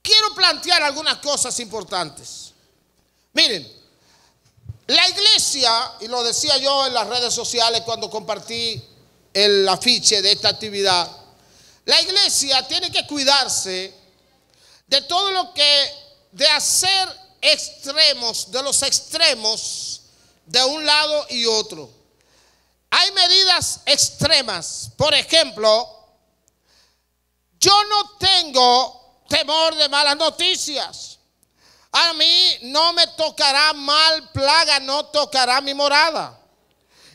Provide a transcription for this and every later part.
Quiero plantear algunas cosas importantes. Miren, la iglesia, y lo decía yo en las redes sociales cuando compartí el afiche de esta actividad, la iglesia tiene que cuidarse de todo lo que, de hacer extremos, de los extremos de un lado y otro. Hay medidas extremas. Por ejemplo, yo no tengo temor de malas noticias. A mí no me tocará mal, plaga no tocará mi morada.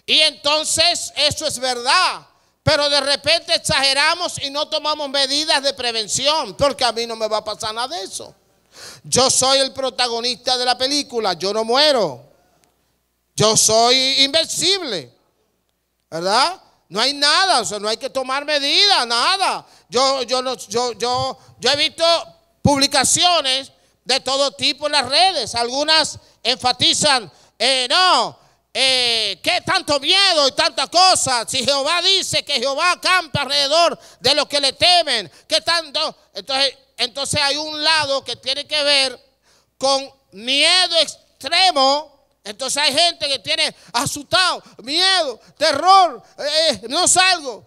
Y entonces eso es verdad. Pero de repente exageramos y no tomamos medidas de prevención, porque a mí no me va a pasar nada de eso. Yo soy el protagonista de la película, yo no muero. Yo soy invencible, ¿verdad? No hay nada, o sea, no hay que tomar medidas, nada. Yo he visto publicaciones de todo tipo en las redes. Algunas enfatizan, ¿qué tanto miedo y tanta cosa? Si Jehová dice que Jehová acampa alrededor de los que le temen, ¿qué tanto? Entonces hay un lado que tiene que ver con miedo extremo. Entonces hay gente que tiene asustado, miedo, terror, no salgo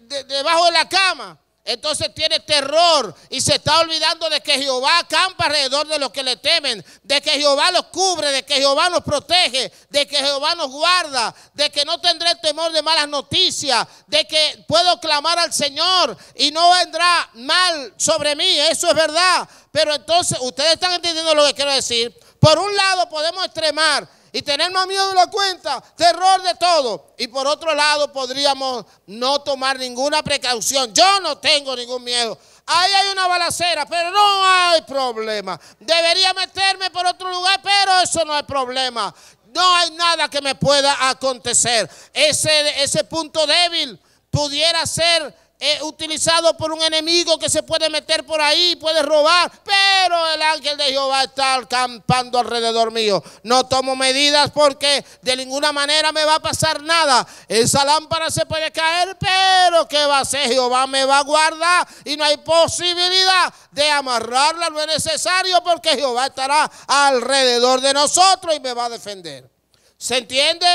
debajo de la cama. Entonces tiene terror y se está olvidando de que Jehová acampa alrededor de los que le temen, de que Jehová los cubre, de que Jehová nos protege, de que Jehová nos guarda, de que no tendré temor de malas noticias, de que puedo clamar al Señor y no vendrá mal sobre mí. Eso es verdad. Pero entonces, ustedes están entendiendo lo que quiero decir. Por un lado podemos extremar y tener más miedo de la cuenta, terror de todo. Y por otro lado podríamos no tomar ninguna precaución. Yo no tengo ningún miedo. Ahí hay una balacera, pero no hay problema. Debería meterme por otro lugar, pero eso no hay problema. No hay nada que me pueda acontecer. Ese punto débil pudiera ser utilizado por un enemigo que se puede meter por ahí, puede robar, pero el ángel de Jehová está acampando alrededor mío. No tomo medidas porque de ninguna manera me va a pasar nada. Esa lámpara se puede caer, pero ¿qué va a hacer? Jehová me va a guardar y no hay posibilidad de amarrarla, no es necesario, porque Jehová estará alrededor de nosotros y me va a defender. ¿Se entiende?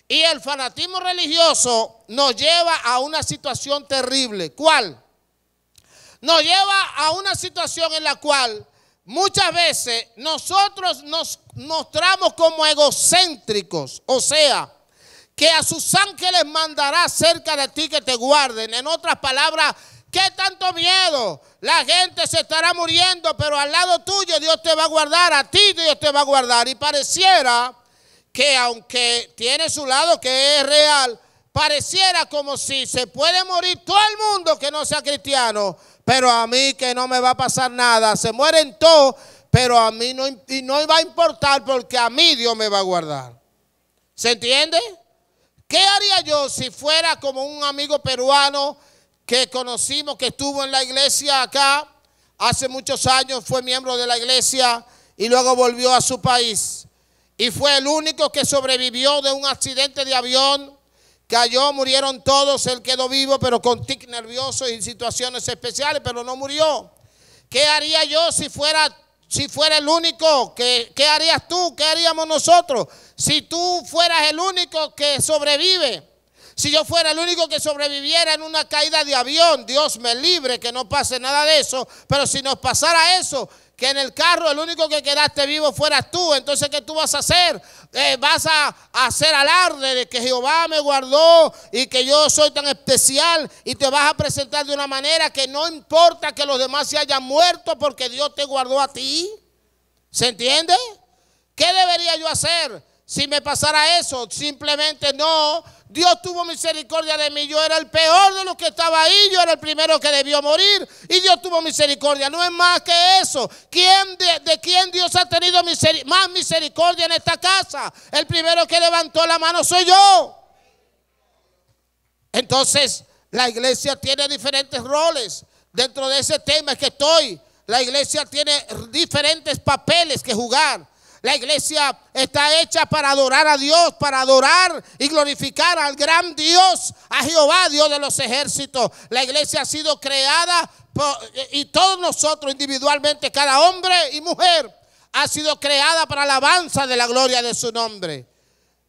Y el fanatismo religioso nos lleva a una situación terrible. ¿Cuál? Nos lleva a una situación en la cual muchas veces nosotros nos mostramos como egocéntricos. O sea, que a sus ángeles mandará cerca de ti que te guarden. En otras palabras, ¿qué tanto miedo? La gente se estará muriendo, pero al lado tuyo Dios te va a guardar, a ti Dios te va a guardar. Y pareciera que aunque tiene su lado que es real, pareciera como si se puede morir todo el mundo que no sea cristiano, pero a mí que no me va a pasar nada. Se mueren todos, pero a mí no va a importar, porque a mí Dios me va a guardar. ¿Se entiende? ¿Qué haría yo si fuera como un amigo peruano que conocimos, que estuvo en la iglesia acá hace muchos años, fue miembro de la iglesia y luego volvió a su país? Y fue el único que sobrevivió de un accidente de avión. Cayó, murieron todos, él quedó vivo, pero con tic nervioso y situaciones especiales, pero no murió. ¿Qué haría yo si fuera el único? ¿Qué harías tú? ¿Qué haríamos nosotros? Si tú fueras el único que sobrevive. Si yo fuera el único que sobreviviera en una caída de avión, Dios me libre que no pase nada de eso. Pero si nos pasara eso, que en el carro el único que quedaste vivo fueras tú, entonces ¿qué tú vas a hacer? Vas a hacer alarde de que Jehová me guardó y que yo soy tan especial, y te vas a presentar de una manera que no importa que los demás se hayan muerto, porque Dios te guardó a ti. ¿Se entiende? ¿Qué debería yo hacer si me pasara eso? Simplemente no. Dios tuvo misericordia de mí. Yo era el peor de los que estaba ahí. Yo era el primero que debió morir. Y Dios tuvo misericordia. No es más que eso. ¿De quién Dios ha tenido más misericordia en esta casa? El primero que levantó la mano soy yo. Entonces, la iglesia tiene diferentes roles. Dentro de ese tema es que estoy. La iglesia tiene diferentes papeles que jugar. La iglesia está hecha para adorar a Dios, para adorar y glorificar al gran Dios, a Jehová, Dios de los ejércitos. La iglesia ha sido creada y todos nosotros individualmente, cada hombre y mujer, ha sido creada para la alabanza de la gloria de su nombre.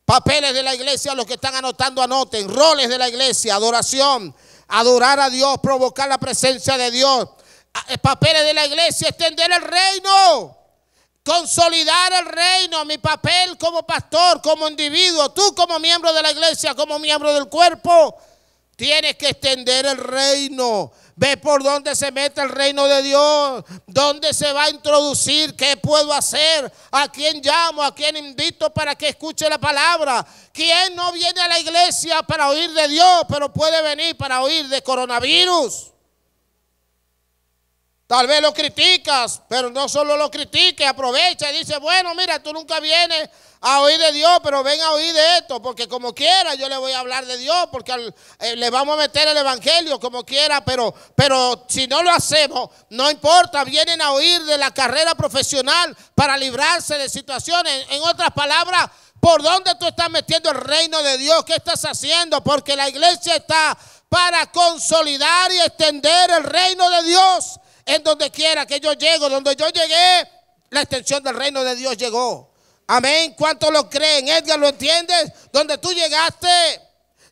Papeles de la iglesia, los que están anotando, anoten. Roles de la iglesia: adoración, adorar a Dios, provocar la presencia de Dios. Papeles de la iglesia: extender el reino, consolidar el reino. Mi papel como pastor, como individuo, tú como miembro de la iglesia, como miembro del cuerpo, tienes que extender el reino. Ve por dónde se mete el reino de Dios, dónde se va a introducir, qué puedo hacer, a quién llamo, a quién invito para que escuche la palabra. ¿Quién no viene a la iglesia para oír de Dios, pero puede venir para oír de coronavirus? Tal vez lo criticas, pero no solo lo critiques, aprovecha y dice: bueno, mira, tú nunca vienes a oír de Dios, pero ven a oír de esto, porque como quiera yo le voy a hablar de Dios, porque le vamos a meter el evangelio como quiera, pero si no lo hacemos, no importa, vienen a oír de la carrera profesional para librarse de situaciones. En otras palabras, ¿por dónde tú estás metiendo el reino de Dios? ¿Qué estás haciendo? Porque la iglesia está para consolidar y extender el reino de Dios. En donde quiera que yo llego, donde yo llegué, la extensión del reino de Dios llegó. Amén. ¿Cuántos lo creen? Edgar, ¿lo entiendes? Donde tú llegaste,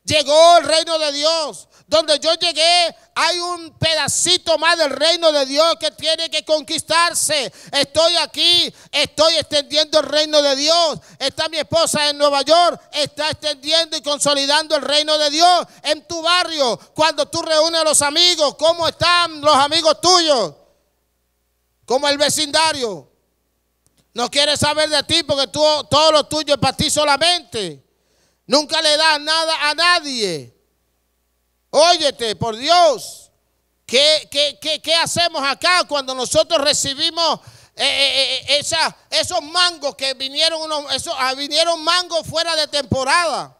llegó el reino de Dios. Donde yo llegué, hay un pedacito más del reino de Dios que tiene que conquistarse. Estoy aquí, estoy extendiendo el reino de Dios. Está mi esposa en Nueva York, está extendiendo y consolidando el reino de Dios en tu barrio. Cuando tú reúnes a los amigos, ¿cómo están los amigos tuyos? Como el vecindario. No quiere saber de ti porque todo lo tuyo es para ti solamente. Nunca le das nada a nadie. Óyete, por Dios, ¿qué hacemos acá cuando nosotros recibimos esos mangos que vinieron mangos fuera de temporada?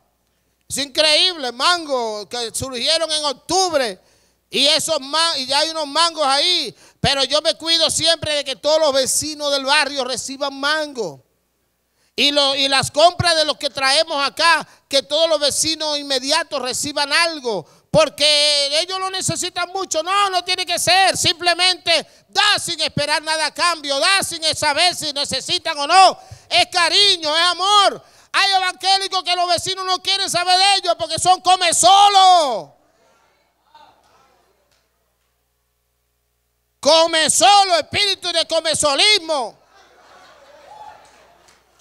Es increíble, mangos que surgieron en octubre y ya hay unos mangos ahí, pero yo me cuido siempre de que todos los vecinos del barrio reciban mango. Y las compras de los que traemos acá, que todos los vecinos inmediatos reciban algo, porque ellos lo necesitan mucho. No tiene que ser. Simplemente da sin esperar nada a cambio, da sin saber si necesitan o no. Es cariño, es amor. Hay evangélicos que los vecinos no quieren saber de ellos porque son come solo. Come solo, espíritu de comesolismo.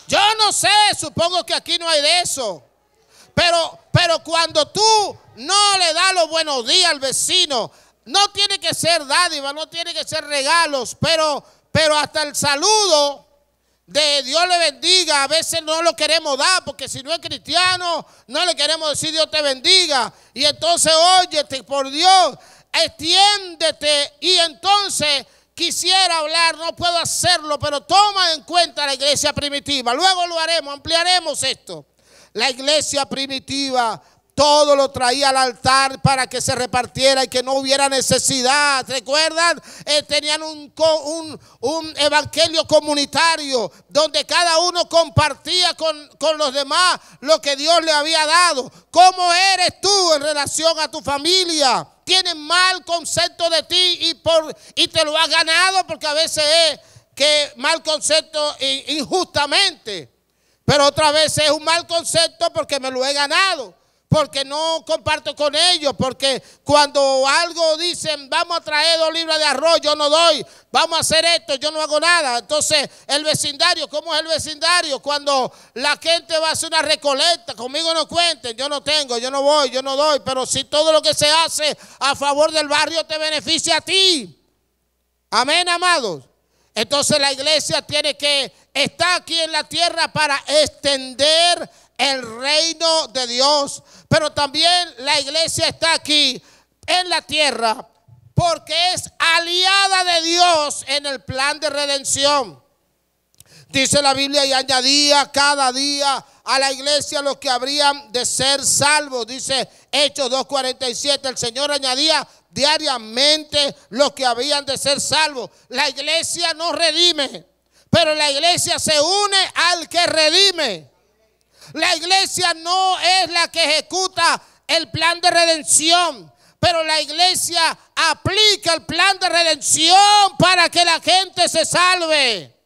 Yo no sé, supongo que aquí no hay de eso. Pero cuando tú no le das los buenos días al vecino, no tiene que ser dádiva, no tiene que ser regalos, pero hasta el saludo de Dios le bendiga, a veces no lo queremos dar, porque si no es cristiano, no le queremos decir Dios te bendiga. Y entonces, óyete, por Dios, extiéndete. Y entonces quisiera hablar, no puedo hacerlo, pero toma en cuenta la iglesia primitiva. Luego lo haremos, ampliaremos esto. La iglesia primitiva todo lo traía al altar para que se repartiera y que no hubiera necesidad. ¿Recuerdan? Tenían un evangelio comunitario donde cada uno compartía con los demás lo que Dios le había dado. ¿Cómo eres tú en relación a tu familia? Tienes mal concepto de ti y te lo has ganado, porque a veces es que mal concepto injustamente, pero otra vez es un mal concepto porque me lo he ganado, porque no comparto con ellos, porque cuando algo dicen vamos a traer 2 libras de arroz, yo no doy, vamos a hacer esto, yo no hago nada. Entonces el vecindario, ¿cómo es el vecindario? Cuando la gente va a hacer una recolecta, conmigo no cuenten, yo no tengo, yo no voy, yo no doy, pero si todo lo que se hace a favor del barrio te beneficia a ti. Amén, amados. Entonces la iglesia tiene que estar aquí en la tierra para extender el reino de Dios, pero también la iglesia está aquí en la tierra porque es aliada de Dios en el plan de redención. Dice la Biblia: y añadía cada día a la iglesia los que habrían de ser salvos. Dice Hechos 2:47, el Señor añadía diariamente los que habían de ser salvos. La iglesia no redime, pero la iglesia se une al que redime. La iglesia no es la que ejecuta el plan de redención, pero la iglesia aplica el plan de redención para que la gente se salve.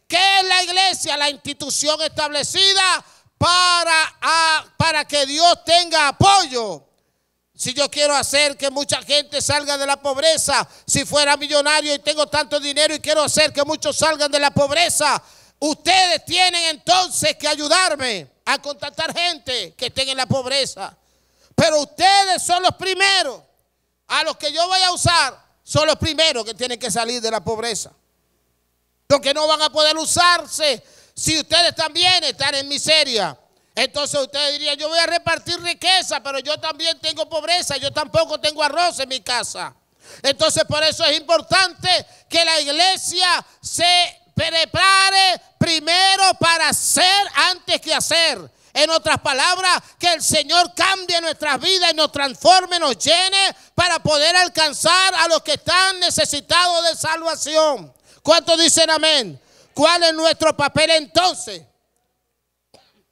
¿Qué es la iglesia? La institución establecida para que Dios tenga apoyo. Si yo quiero hacer que mucha gente salga de la pobreza, si fuera millonario y tengo tanto dinero y quiero hacer que muchos salgan de la pobreza, ustedes tienen entonces que ayudarme a contactar gente que esté en la pobreza. Pero ustedes son los primeros, a los que yo voy a usar, son los primeros que tienen que salir de la pobreza. Porque no van a poder usarse si ustedes también están en miseria. Entonces ustedes dirían, yo voy a repartir riqueza, pero yo también tengo pobreza, yo tampoco tengo arroz en mi casa. Entonces por eso es importante que la iglesia se prepare primero para hacer antes que hacer. En otras palabras, que el Señor cambie nuestras vidas y nos transforme, nos llene para poder alcanzar a los que están necesitados de salvación. ¿Cuántos dicen amén? ¿Cuál es nuestro papel entonces?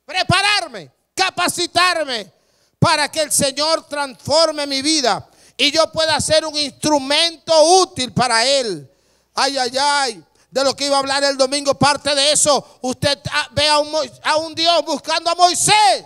Prepararme, capacitarme para que el Señor transforme mi vida y yo pueda ser un instrumento útil para Él. Ay, ay, ay. De lo que iba a hablar el domingo, parte de eso, usted ve a un Dios buscando a Moisés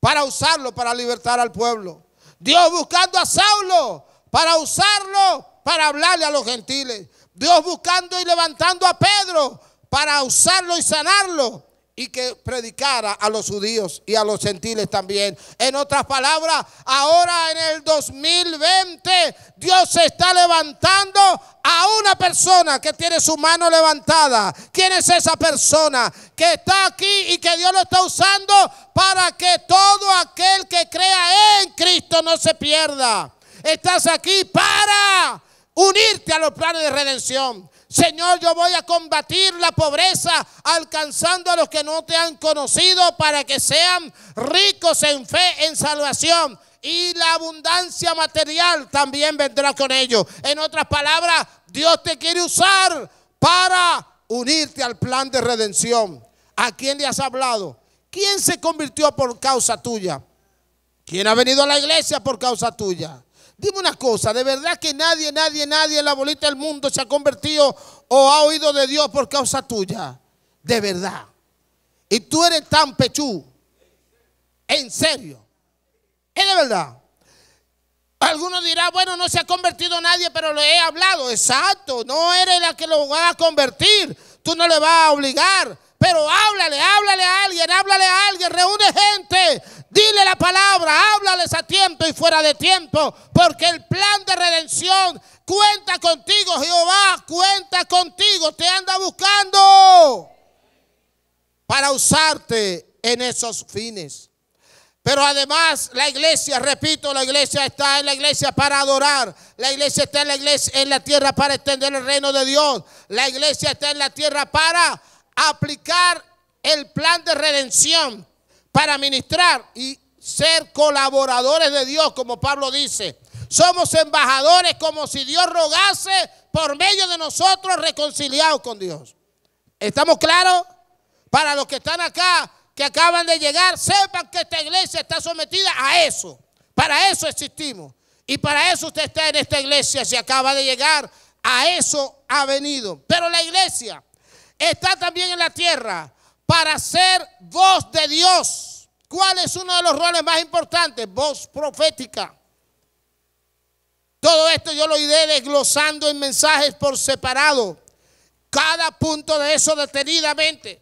para usarlo para libertar al pueblo. Dios buscando a Saulo para usarlo para hablarle a los gentiles. Dios buscando y levantando a Pedro para usarlo y sanarlo y que predicara a los judíos y a los gentiles también. En otras palabras, ahora en el 2020 Dios se está levantando a una persona que tiene su mano levantada. ¿Quién es esa persona que está aquí y que Dios lo está usando para que todo aquel que crea en Cristo no se pierda? Estás aquí para unirte a los planes de redención. Señor, yo voy a combatir la pobreza alcanzando a los que no te han conocido para que sean ricos en fe, en salvación. Y la abundancia material también vendrá con ellos. En otras palabras, Dios te quiere usar para unirte al plan de redención. ¿A quién le has hablado? ¿Quién se convirtió por causa tuya? ¿Quién ha venido a la iglesia por causa tuya? Dime una cosa, ¿de verdad que nadie en la bolita del mundo se ha convertido o ha oído de Dios por causa tuya? De verdad. Y tú eres tan pechú. En serio. Es de verdad. Algunos dirán, bueno, no se ha convertido nadie, pero le he hablado. Exacto, no eres la que lo va a convertir. Tú no le vas a obligar. Pero háblale a alguien, reúne gente, dile la palabra, háblales a tiempo y fuera de tiempo, porque el plan de redención cuenta contigo, Jehová cuenta contigo, te anda buscando para usarte en esos fines. Pero además la iglesia, repito, la iglesia está en la iglesia para adorar. La iglesia está en la tierra para extender el reino de Dios. La iglesia está en la tierra para aplicar el plan de redención, para ministrar y ser colaboradores de Dios, como Pablo dice. Somos embajadores como si Dios rogase por medio de nosotros reconciliados con Dios. ¿Estamos claros? Para los que están acá, que acaban de llegar, sepan que esta iglesia está sometida a eso. Para eso existimos. Y para eso usted está en esta iglesia, si acaba de llegar, a eso ha venido. Pero la iglesia está también en la tierra para ser voz de Dios. ¿Cuál es uno de los roles más importantes? Voz profética. Todo esto yo lo iré desglosando en mensajes por separado. Cada punto de eso detenidamente.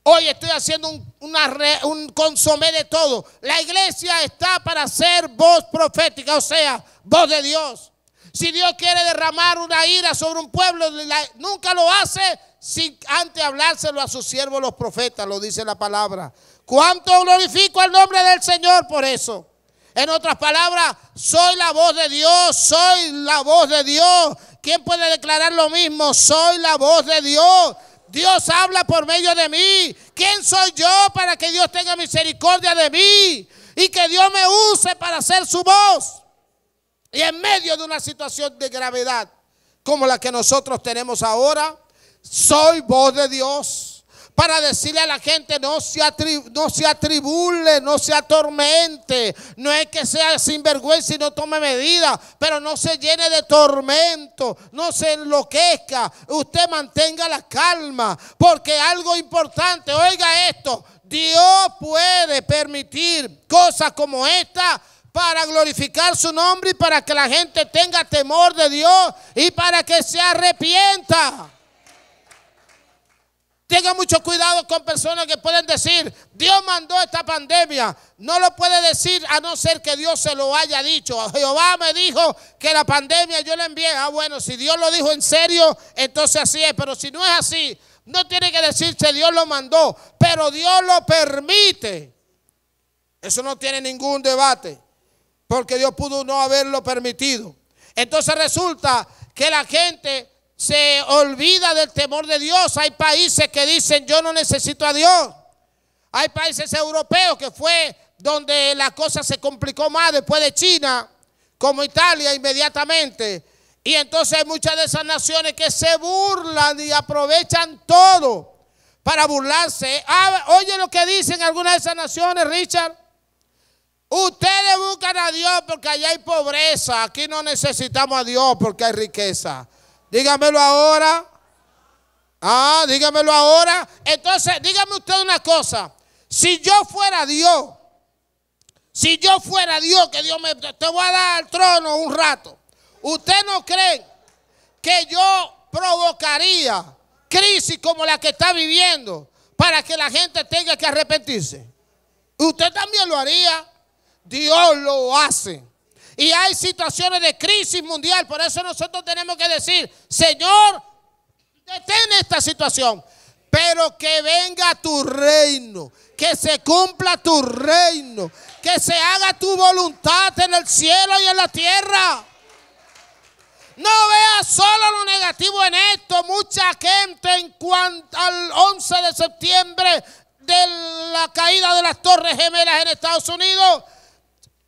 Hoy estoy haciendo un consomé de todo. La iglesia está para ser voz profética, o sea, voz de Dios. Si Dios quiere derramar una ira sobre un pueblo, nunca lo hace sin antes hablárselo a sus siervos los profetas, lo dice la palabra. ¿Cuánto glorifico el nombre del Señor por eso? En otras palabras, soy la voz de Dios, soy la voz de Dios. ¿Quién puede declarar lo mismo? Soy la voz de Dios. Dios habla por medio de mí. ¿Quién soy yo para que Dios tenga misericordia de mí y que Dios me use para ser su voz? Y en medio de una situación de gravedad como la que nosotros tenemos ahora, soy voz de Dios para decirle a la gente: no se atribule, no se atormente. No es que sea sinvergüenza y no tome medidas, pero no se llene de tormento, no se enloquezca. Usted mantenga la calma, porque algo importante, oiga esto: Dios puede permitir cosas como esta para glorificar su nombre y para que la gente tenga temor de Dios y para que se arrepienta. Tenga mucho cuidado con personas que pueden decir: Dios mandó esta pandemia. No lo puede decir a no ser que Dios se lo haya dicho. Jehová me dijo que la pandemia yo la envié. Ah, bueno, si Dios lo dijo en serio, entonces así es. Pero si no es así, no tiene que decirse Dios lo mandó, pero Dios lo permite. Eso no tiene ningún debate, porque Dios pudo no haberlo permitido. Entonces resulta que la gente se olvida del temor de Dios. Hay países que dicen: yo no necesito a Dios. Hay países europeos que fue donde la cosa se complicó más después de China, como Italia inmediatamente. Y entonces hay muchas de esas naciones que se burlan y aprovechan todo para burlarse. Oye lo que dicen algunas de esas naciones, Richard. Ustedes buscan a Dios porque allá hay pobreza. Aquí no necesitamos a Dios porque hay riqueza. Dígamelo ahora. Dígamelo ahora. Entonces, dígame usted una cosa. Si yo fuera Dios, que Dios te voy a dar al trono un rato, ¿usted no cree que yo provocaría crisis como la que está viviendo para que la gente tenga que arrepentirse? Usted también lo haría. Dios lo hace. Y hay situaciones de crisis mundial. Por eso nosotros tenemos que decir: Señor, detén esta situación, pero que venga tu reino, que se cumpla tu reino, que se haga tu voluntad en el cielo y en la tierra. No vea solo lo negativo en esto. Mucha gente, en cuanto al 11 de septiembre de la caída de las Torres Gemelas en Estados Unidos,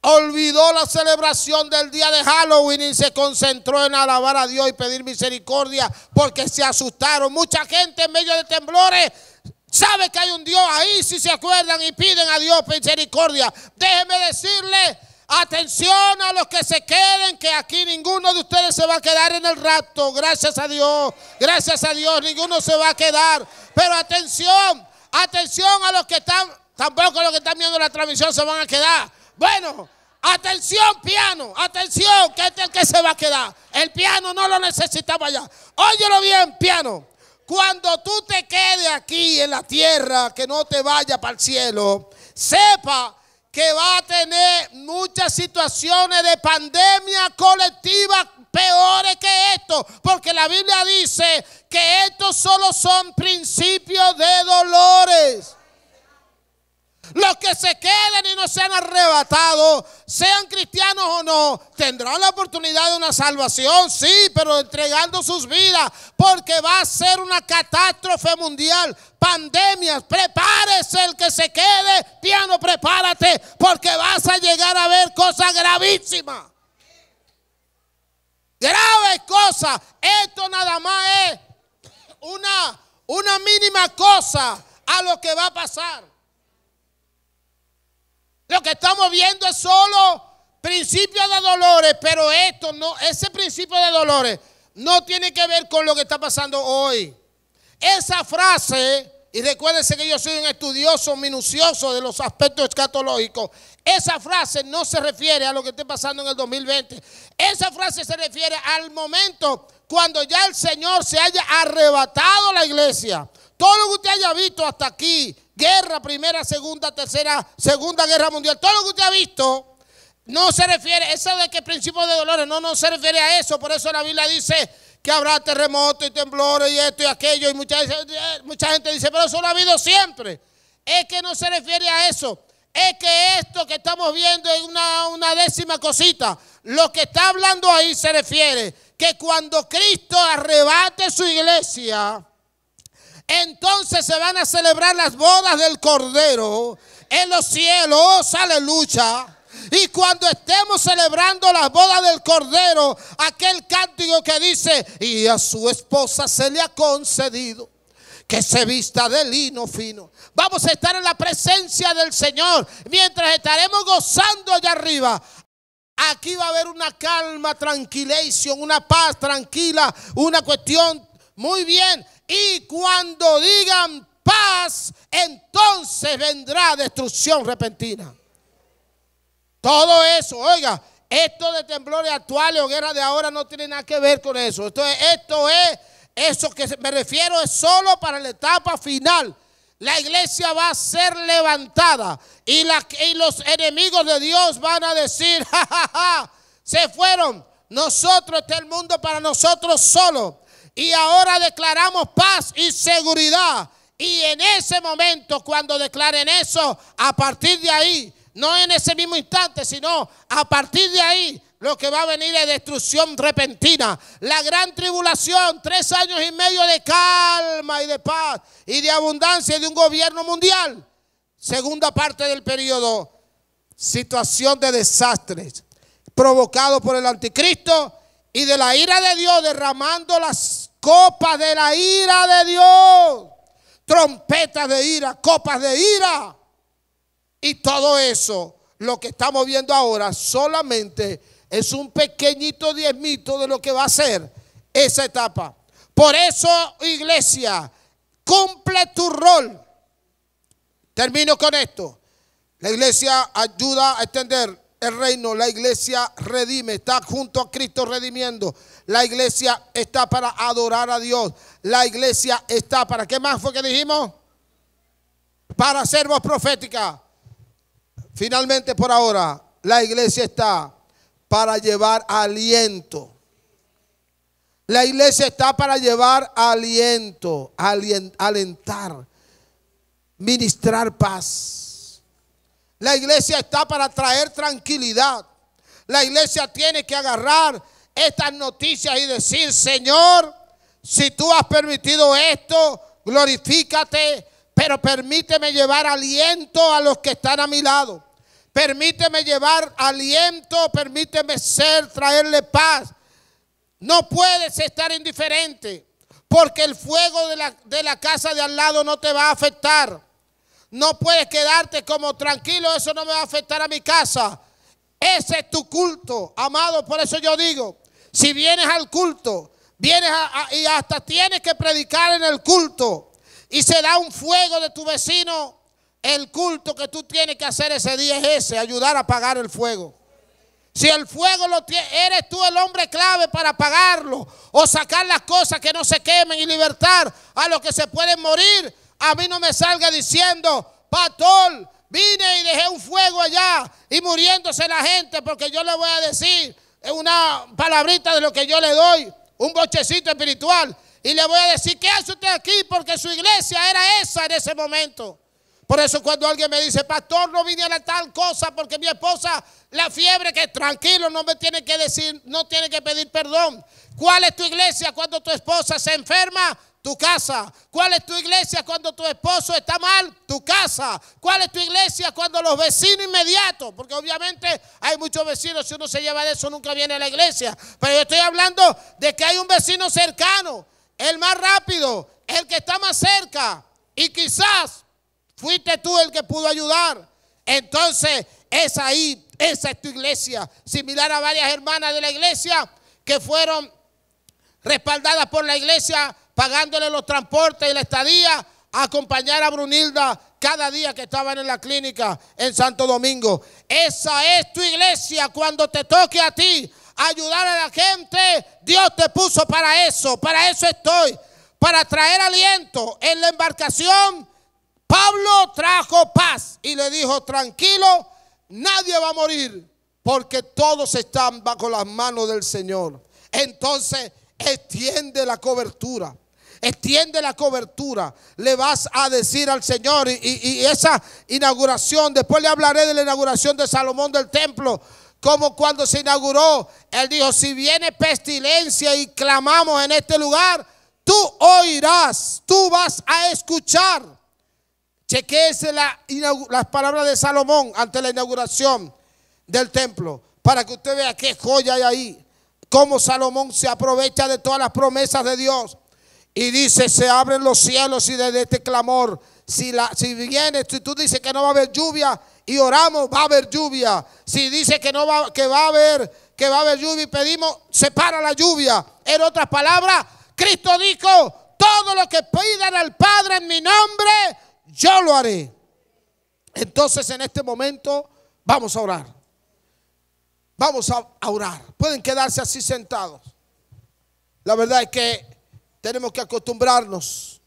olvidó la celebración del día de Halloween y se concentró en alabar a Dios y pedir misericordia porque se asustaron. Mucha gente en medio de temblores sabe que hay un Dios ahí, si se acuerdan, y piden a Dios misericordia. Déjeme decirle: atención a los que se queden, que aquí ninguno de ustedes se va a quedar en el rapto. Gracias a Dios, ninguno se va a quedar. Pero atención a los que están, tampoco los que están viendo la transmisión se van a quedar. Bueno, atención piano, atención, que este es el que se va a quedar. El piano no lo necesitamos allá. Óyelo bien, piano. Cuando tú te quedes aquí en la tierra, que no te vaya para el cielo, sepa que va a tener muchas situaciones de pandemia colectiva peores que esto, porque la Biblia dice que estos solo son principios de dolores. Los que se queden y no sean arrebatados, sean cristianos o no, tendrán la oportunidad de una salvación, sí, pero entregando sus vidas, porque va a ser una catástrofe mundial, pandemias. Prepárese el que se quede, piano, prepárate, porque vas a llegar a ver cosas gravísimas. Graves cosas. Esto nada más es una mínima cosa a lo que va a pasar. Lo que estamos viendo es solo principio de dolores, pero esto no, ese principio de dolores no tiene que ver con lo que está pasando hoy. Esa frase, y recuérdense que yo soy un estudioso minucioso de los aspectos escatológicos, esa frase no se refiere a lo que esté pasando en el 2020. Esa frase se refiere al momento cuando ya el Señor se haya arrebatado la iglesia. Todo lo que usted haya visto hasta aquí, guerra, primera, segunda, tercera, segunda guerra mundial, todo lo que usted ha visto, no se refiere, eso de que principio de dolores, no se refiere a eso. Por eso la Biblia dice que habrá terremotos y temblores y esto y aquello, y mucha gente dice, pero eso lo ha habido siempre. Es que no se refiere a eso. Es que esto que estamos viendo es una décima cosita. Lo que está hablando ahí se refiere que cuando Cristo arrebate su iglesia, entonces se van a celebrar las bodas del Cordero en los cielos, aleluya. Y cuando estemos celebrando la boda del Cordero, aquel cántico que dice: y a su esposa se le ha concedido que se vista de lino fino. Vamos a estar en la presencia del Señor mientras estaremos gozando allá arriba. Aquí va a haber una calma, tranquilation, una paz tranquila, una cuestión muy bien. Y cuando digan paz, entonces vendrá destrucción repentina. Todo eso, oiga, esto de temblores actuales o guerra de ahora no tiene nada que ver con eso. Eso que me refiero es solo para la etapa final. La iglesia va a ser levantada y los enemigos de Dios van a decir: ja, ja, ja, se fueron. Nosotros, el mundo para nosotros solo. Y ahora declaramos paz y seguridad. Y en ese momento, cuando declaren eso, a partir de ahí, no en ese mismo instante, sino a partir de ahí, lo que va a venir es destrucción repentina. La gran tribulación, 3 años y medio de calma y de paz y de abundancia y de un gobierno mundial. Segunda parte del periodo, situación de desastres provocado por el anticristo y de la ira de Dios, derramando las copas de la ira de Dios. Trompetas de ira, copas de ira. Y todo eso, lo que estamos viendo ahora, solamente es un pequeñito diezmito de lo que va a ser esa etapa. Por eso, iglesia, cumple tu rol. Termino con esto. La iglesia ayuda a extender el reino. La iglesia redime, está junto a Cristo redimiendo. La iglesia está para adorar a Dios. La iglesia está para, ¿qué más fue que dijimos? Para hacer voz profética. Finalmente, por ahora, la iglesia está para llevar aliento. La iglesia está para llevar aliento, alentar, ministrar paz. La iglesia está para traer tranquilidad. La iglesia tiene que agarrar estas noticias y decir: Señor, si tú has permitido esto, glorifícate, pero permíteme llevar aliento a los que están a mi lado. Permíteme llevar aliento, permíteme traerle paz. No puedes estar indiferente, porque el fuego de la casa de al lado no te va a afectar. No puedes quedarte como tranquilo, eso no me va a afectar a mi casa. Ese es tu culto, amado. Por eso yo digo, si vienes al culto, y hasta tienes que predicar en el culto, y se da un fuego de tu vecino, el culto que tú tienes que hacer ese día es ese: ayudar a apagar el fuego. Si el fuego lo tienes, eres tú el hombre clave para apagarlo o sacar las cosas que no se quemen y libertar a los que se pueden morir. A mí no me salga diciendo: pastor, vine y dejé un fuego allá y muriéndose la gente, porque yo le voy a decir una palabrita de lo que yo le doy, un bochecito espiritual, y le voy a decir: ¿qué hace usted aquí? Porque su iglesia era esa en ese momento. Por eso cuando alguien me dice: pastor, no vine a la tal cosa porque mi esposa, la fiebre, que tranquilo, no me tiene que decir, no tiene que pedir perdón. ¿Cuál es tu iglesia cuando tu esposa se enferma? Tu casa. ¿Cuál es tu iglesia cuando tu esposo está mal? Tu casa. ¿Cuál es tu iglesia cuando los vecinos inmediatos? Porque obviamente hay muchos vecinos, si uno se lleva de eso nunca viene a la iglesia. Pero yo estoy hablando de que hay un vecino cercano, el más rápido, el que está más cerca. Y quizás fuiste tú el que pudo ayudar. Entonces, esa es tu iglesia. Similar a varias hermanas de la iglesia que fueron respaldadas por la iglesia, pagándole los transportes y la estadía, a acompañar a Brunilda cada día que estaban en la clínica en Santo Domingo. Esa es tu iglesia. Cuando te toque a ti ayudar a la gente, Dios te puso para eso estoy, para traer aliento. En la embarcación, Pablo trajo paz y le dijo: tranquilo, nadie va a morir, porque todos están bajo las manos del Señor. Entonces, extiende la cobertura. Extiende la cobertura. Le vas a decir al Señor, y esa inauguración, después le hablaré de la inauguración de Salomón del templo, como cuando se inauguró, él dijo: si viene pestilencia y clamamos en este lugar, tú oirás, tú vas a escuchar. Chequéese las palabras de Salomón ante la inauguración. del templo, para que usted vea qué joya hay ahí, cómo Salomón se aprovecha de todas las promesas de Dios. Y dice, se abren los cielos y desde este clamor, si tú dices que no va a haber lluvia y oramos, va a haber lluvia. Si dice que no va, que va a haber lluvia y pedimos, se para la lluvia. En otras palabras, Cristo dijo, todo lo que pidan al Padre en mi nombre, yo lo haré. Entonces en este momento vamos a orar. Vamos a orar. Pueden quedarse así sentados. La verdad es que tenemos que acostumbrarnos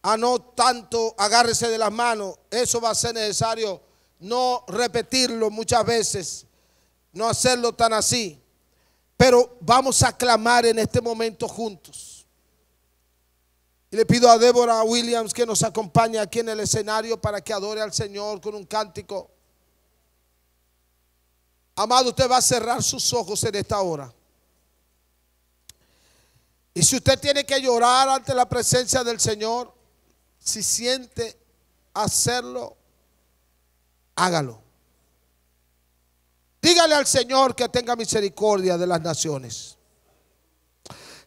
a no tanto agárrese de las manos. Eso va a ser necesario no repetirlo muchas veces, no hacerlo tan así. Pero vamos a clamar en este momento juntos. Y le pido a Débora Williams que nos acompañe aquí en el escenario para que adore al Señor con un cántico. Amado, usted va a cerrar sus ojos en esta hora. Y si usted tiene que llorar ante la presencia del Señor, si siente hacerlo, hágalo. Dígale al Señor que tenga misericordia de las naciones.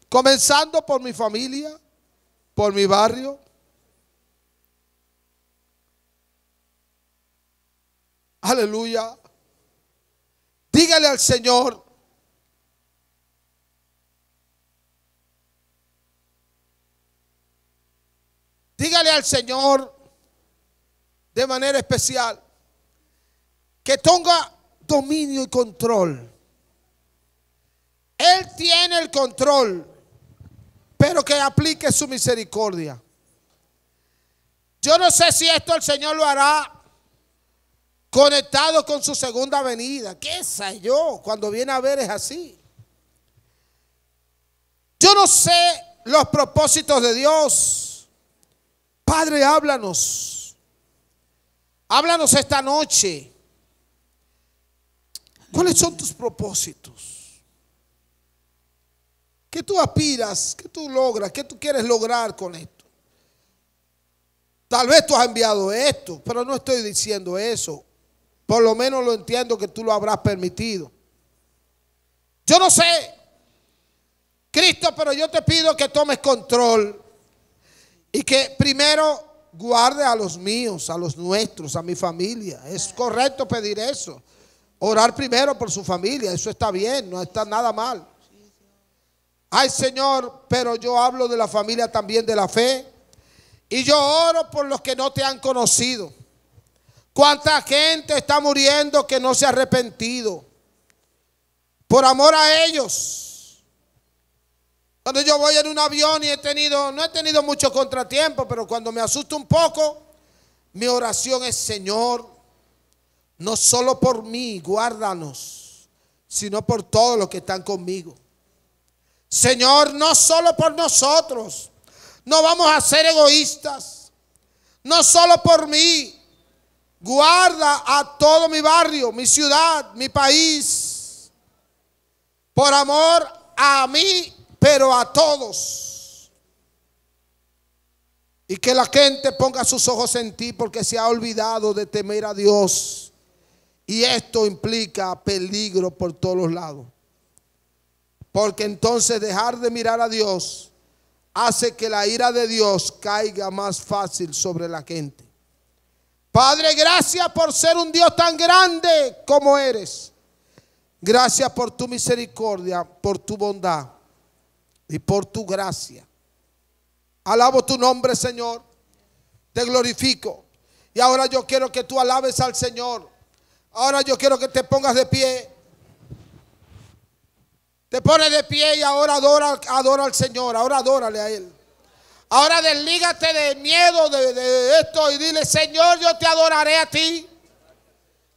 Comenzando por mi familia, por mi barrio. Aleluya. Dígale al Señor. Dígale al Señor de manera especial que tenga dominio y control. Él tiene el control, pero que aplique su misericordia. Yo no sé si esto el Señor lo hará conectado con su segunda venida. ¿Qué sé yo? Cuando viene a ver es así. Yo no sé los propósitos de Dios. Padre, háblanos. Háblanos esta noche. ¿Cuáles son tus propósitos? ¿Qué tú aspiras? ¿Qué tú logras? ¿Qué tú quieres lograr con esto? Tal vez tú has enviado esto, pero no estoy diciendo eso. Por lo menos lo entiendo que tú lo habrás permitido. Yo no sé, Cristo, pero yo te pido que tomes control. Y que primero guarde a los míos, a los nuestros, a mi familia. Es correcto pedir eso. Orar primero por su familia, eso está bien, no está nada mal. Ay, Señor, pero yo hablo de la familia también de la fe. Y yo oro por los que no te han conocido. ¿Cuánta gente está muriendo que no se ha arrepentido? Por amor a ellos. Cuando yo voy en un avión y no he tenido mucho contratiempo, pero cuando me asusto un poco, mi oración es: Señor, no solo por mí, guárdanos, sino por todos los que están conmigo. Señor, no solo por nosotros, no vamos a ser egoístas, no solo por mí, guarda a todo mi barrio, mi ciudad, mi país, por amor a mí, pero a todos. Y que la gente ponga sus ojos en ti, porque se ha olvidado de temer a Dios. Y esto implica peligro por todos los lados. Porque entonces dejar de mirar a Dios hace que la ira de Dios caiga más fácil sobre la gente. Padre, gracias por ser un Dios tan grande como eres. Gracias por tu misericordia, por tu bondad y por tu gracia. Alabo tu nombre, Señor. Te glorifico. Y ahora yo quiero que tú alabes al Señor. Ahora yo quiero que te pongas de pie. Te pones de pie y ahora adora al Señor. Ahora adórale a Él. Ahora deslígate de miedo de esto y dile: Señor, yo te adoraré a ti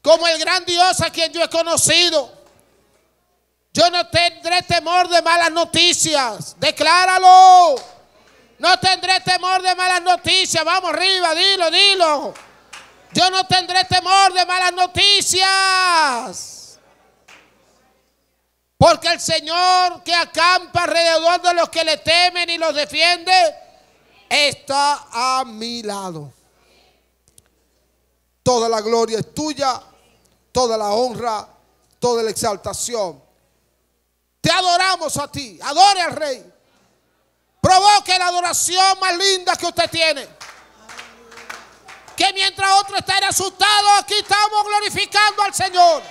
como el gran Dios a quien yo he conocido. Yo no tendré temor de malas noticias. Decláralo. No tendré temor de malas noticias. Vamos arriba, dilo. Yo no tendré temor de malas noticias. Porque el Señor que acampa alrededor de los que le temen y los defiende, está a mi lado. Toda la gloria es tuya, toda la honra toda la exaltación. Te adoramos a ti. Adore al Rey. Provoque la adoración más linda que usted tiene. Que mientras otro está asustado, aquí estamos glorificando al Señor.